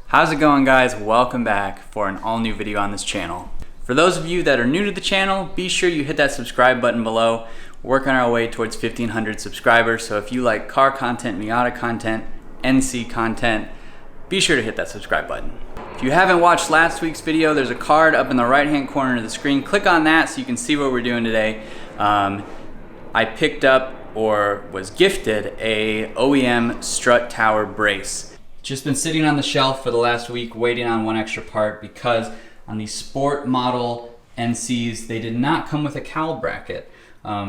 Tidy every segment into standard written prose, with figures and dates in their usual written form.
How's it going, guys? Welcome back for an all new video on this channel. For those of you that are new to the channel, be sure you hit that subscribe button below. We're working our way towards 1,500 subscribers, so if you like car content, Miata content, NC content, be sure to hit that subscribe button. If you haven't watched last week's video, there's a card up in the right hand corner of the screen. Click on that so you can see what we're doing today. I picked up or was gifted a OEM strut tower brace. Just been sitting on the shelf for the last week waiting on one extra part because on the sport model NCs, they did not come with a cowl bracket.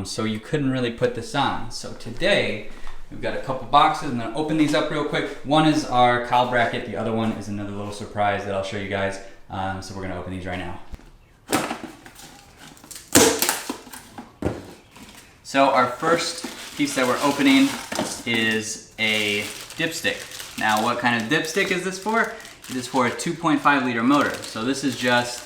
So you couldn't really put this on. So today, we've got a couple boxes. I'm gonna open these up real quick. One is our cowl bracket. The other one is another little surprise that I'll show you guys. So we're gonna open these right now. So our first piece that we're opening is a dipstick. Now, what kind of dipstick is this for? It is for a 2.5 liter motor. So this is just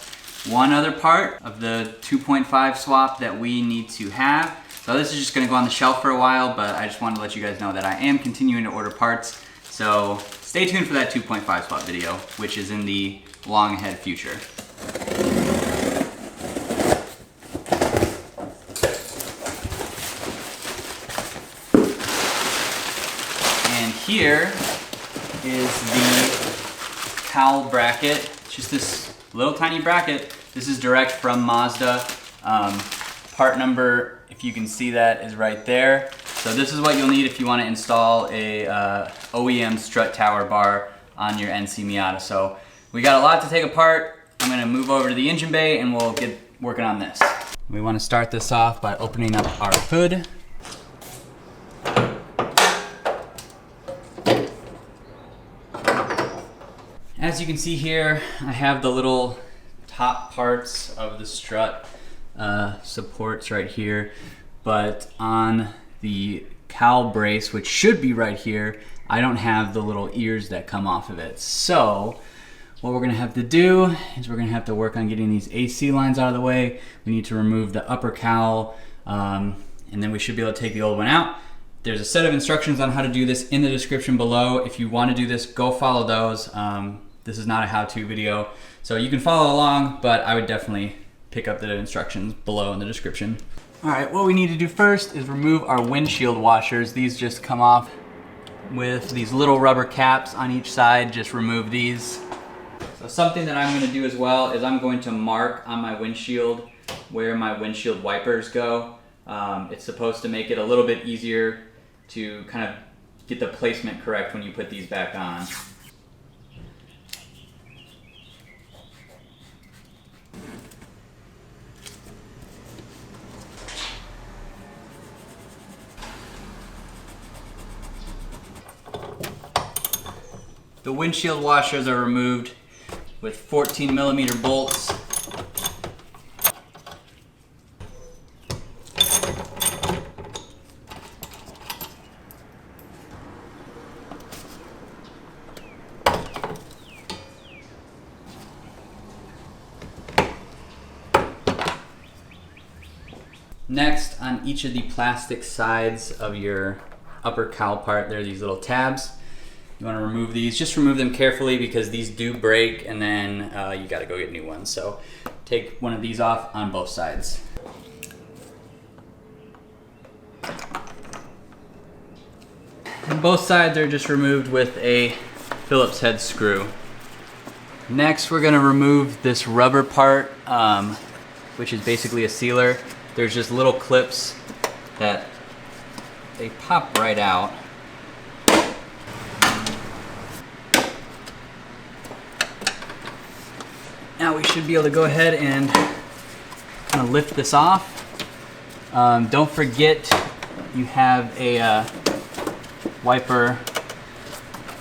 one other part of the 2.5 swap that we need to have. So this is just gonna go on the shelf for a while, but I just wanted to let you guys know that I am continuing to order parts. So stay tuned for that 2.5 swap video, which is in the long ahead future. And here is the cowl bracket. It's just this little tiny bracket. This is direct from Mazda. Part number, if you can see that, is right there. So this is what you'll need if you want to install a OEM strut tower bar on your NC Miata. So we got a lot to take apart. I'm gonna move over to the engine bay and we'll get working on this. We want to start this off by opening up our hood. As you can see here, I have the little top parts of the strut supports right here, but on the cowl brace, which should be right here, I don't have the little ears that come off of it. So what we're gonna have to do is we're gonna have to work on getting these AC lines out of the way. We need to remove the upper cowl, and then we should be able to take the old one out. There's a set of instructions on how to do this in the description below. If you want to do this, go follow those. This is not a how-to video, so you can follow along, but I would definitely pick up the instructions below in the description. All right, what we need to do first is remove our windshield washers. These just come off with these little rubber caps on each side. Just remove these. So something that I'm gonna do as well is I'm going to mark on my windshield where my windshield wipers go. It's supposed to make it a little bit easier to kind of get the placement correct when you put these back on. The windshield washers are removed with 14mm bolts. Next, on each of the plastic sides of your upper cowl part, there are these little tabs. You want to remove these. Just remove them carefully because these do break, and then you got to go get new ones. So take one of these off on both sides. And both sides are just removed with a Phillips head screw. Next, we're going to remove this rubber part, which is basically a sealer. There's just little clips that they pop right out. Now we should be able to go ahead and kind of lift this off. Don't forget you have a wiper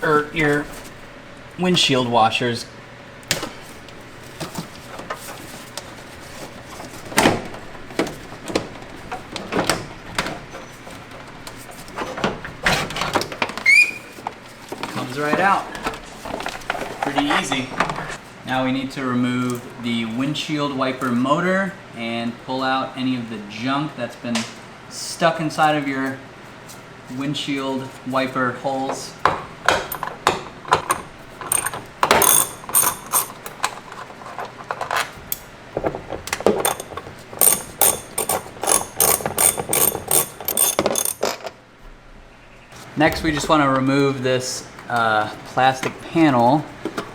or your windshield washers. Comes right out. Pretty easy. Now we need to remove the windshield wiper motor and pull out any of the junk that's been stuck inside of your windshield wiper holes. Next, we just want to remove this plastic panel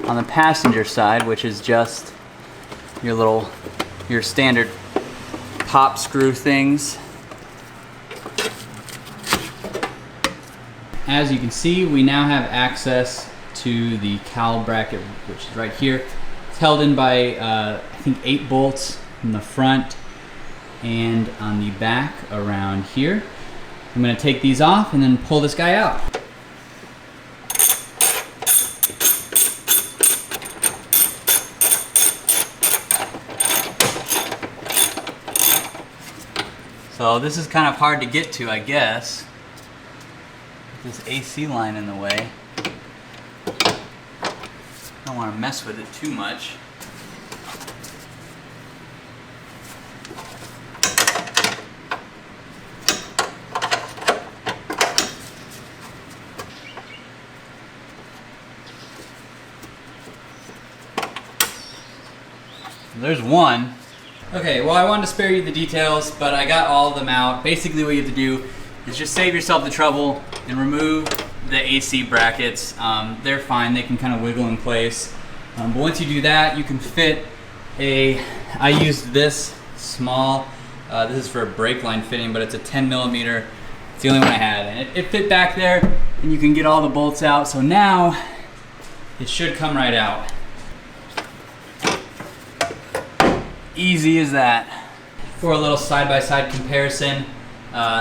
on the passenger side, which is just your standard pop screw things. As you can see, we now have access to the cowl bracket, which is right here. It's held in by, I think 8 bolts in the front and on the back around here. I'm gonna take these off and then pull this guy out. So this is kind of hard to get to, I guess. This AC line in the way. Don't want to mess with it too much. There's one. Okay, well, I wanted to spare you the details, but I got all of them out. Basically what you have to do is just save yourself the trouble and remove the AC brackets. They're fine, they can kind of wiggle in place. But once you do that, you can fit I used this small, this is for a brake line fitting, but it's a 10mm. It's the only one I had, and it fit back there, and you can get all the bolts out. So now, it should come right out. Easy as that. For a little side-by-side comparison,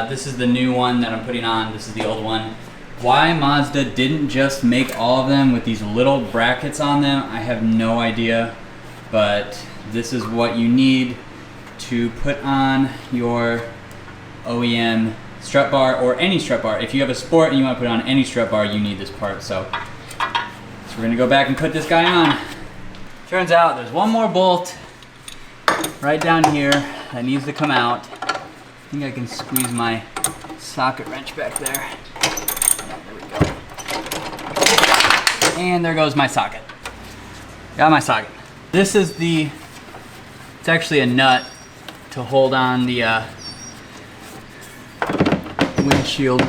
this is the new one that I'm putting on. This is the old one. Why Mazda didn't just make all of them with these little brackets on them, I have no idea. But this is what you need to put on your OEM strut bar, or any strut bar. If you have a Sport and you want to put on any strut bar, you need this part. So we're gonna go back and put this guy on. Turns out there's one more bolt right down here that needs to come out. I think I can squeeze my socket wrench back there. There we go. And there goes my socket. Got my socket. This is it's actually a nut to hold on the windshield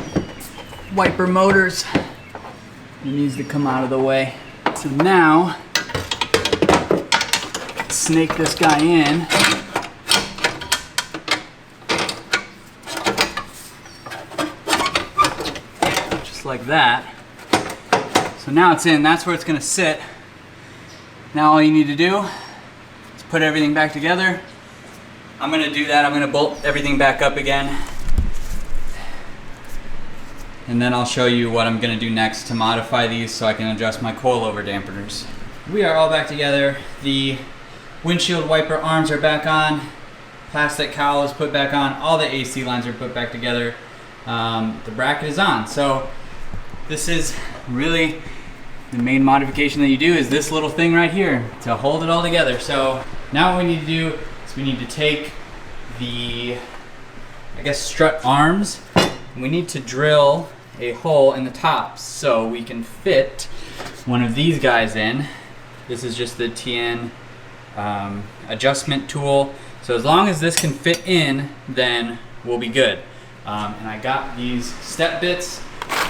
wiper motors. It needs to come out of the way. So now, snake this guy in. Just like that. So now it's in, that's where it's gonna sit. Now all you need to do is put everything back together. I'm gonna do that, I'm gonna bolt everything back up again. And then I'll show you what I'm gonna do next to modify these so I can adjust my coilover dampeners. We are all back together. The windshield wiper arms are back on. Plastic cowl is put back on. All the AC lines are put back together. The bracket is on. So this is really the main modification that you do, is this little thing right here to hold it all together. So now what we need to do is we need to take the, I guess, strut arms. And we need to drill a hole in the top so we can fit one of these guys in. This is just the TN adjustment tool. So as long as this can fit in, then we'll be good. And I got these step bits.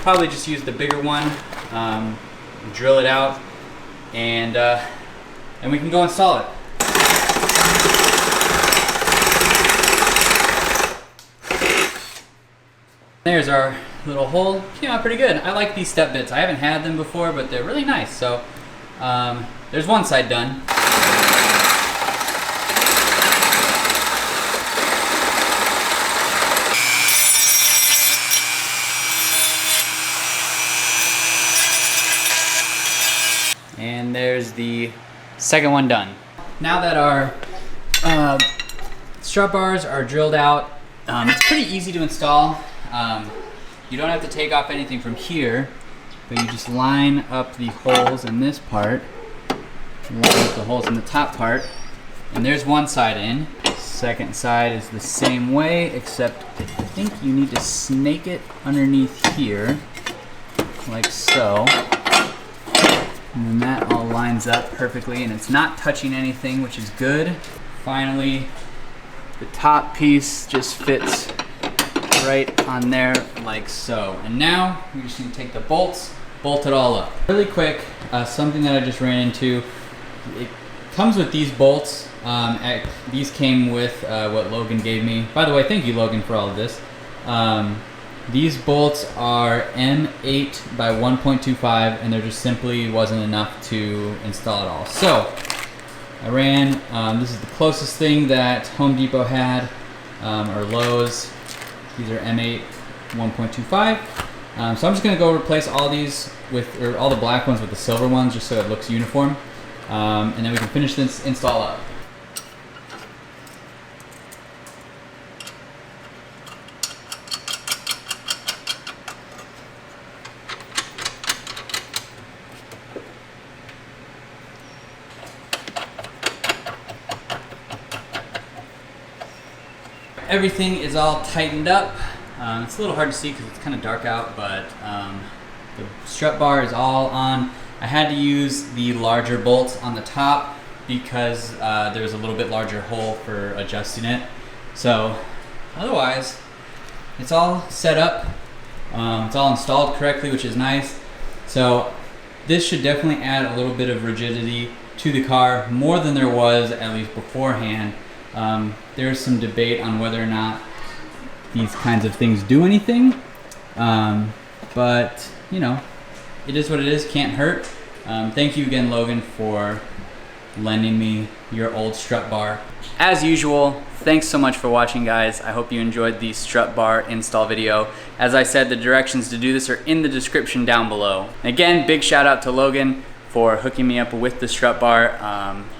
Probably just use the bigger one. Drill it out, and we can go install it. There's our little hole. Came out pretty good. I like these step bits. I haven't had them before, but they're really nice. So there's one side done. And there's the second one done. Now that our strut bars are drilled out, it's pretty easy to install. You don't have to take off anything from here, but you just line up the holes in this part, line up the holes in the top part, and there's one side in. Second side is the same way, except I think you need to snake it underneath here, like so. And then that all lines up perfectly, and it's not touching anything, which is good. Finally, the top piece just fits right on there like so. And now we're just gonna take the bolts, bolt it all up. Really quick, something that I just ran into, it comes with these bolts. These came with what Logan gave me. By the way, thank you, Logan, for all of this. These bolts are M8 by 1.25, and there just simply wasn't enough to install it all. So I ran, this is the closest thing that Home Depot had, or Lowe's. These are M8 1.25. So I'm just gonna go replace all these or all the black ones with the silver ones, just so it looks uniform. And then we can finish this install up. Everything is all tightened up. It's a little hard to see because it's kind of dark out, but the strut bar is all on. I had to use the larger bolts on the top because there's a little bit larger hole for adjusting it. So otherwise, it's all set up. It's all installed correctly, which is nice. So this should definitely add a little bit of rigidity to the car, more than there was at least beforehand. There's some debate on whether or not these kinds of things do anything, but you know, it is what it is, can't hurt. Thank you again, Logan, for lending me your old strut bar. As usual, thanks so much for watching, guys. I hope you enjoyed the strut bar install video. As I said, the directions to do this are in the description down below. Again, big shout out to Logan for hooking me up with the strut bar.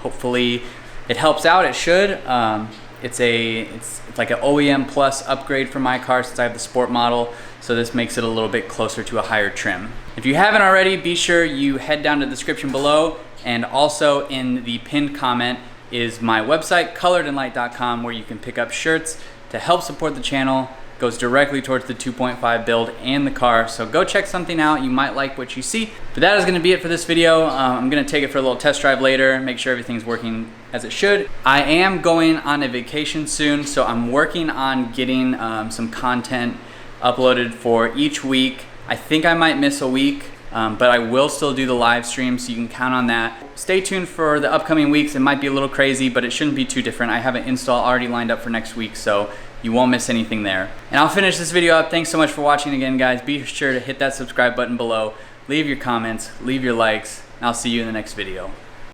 Hopefully it helps out, it should. It's like an OEM plus upgrade for my car since I have the sport model, so this makes it a little bit closer to a higher trim. If you haven't already, be sure you head down to the description below, and also in the pinned comment is my website, ColoredinLight.com, where you can pick up shirts to help support the channel. Goes directly towards the 2.5 build and the car, so go check something out. You might like what you see. But that is going to be it for this video. I'm going to take it for a little test drive later, make sure everything's working as it should. I am going on a vacation soon, so I'm working on getting some content uploaded for each week. I think I might miss a week, but I will still do the live stream, so you can count on that. Stay tuned for the upcoming weeks. It might be a little crazy, but it shouldn't be too different. I have an install already lined up for next week, so you won't miss anything there. And I'll finish this video up. Thanks so much for watching again, guys. Be sure to hit that subscribe button below. Leave your comments, leave your likes, and I'll see you in the next video.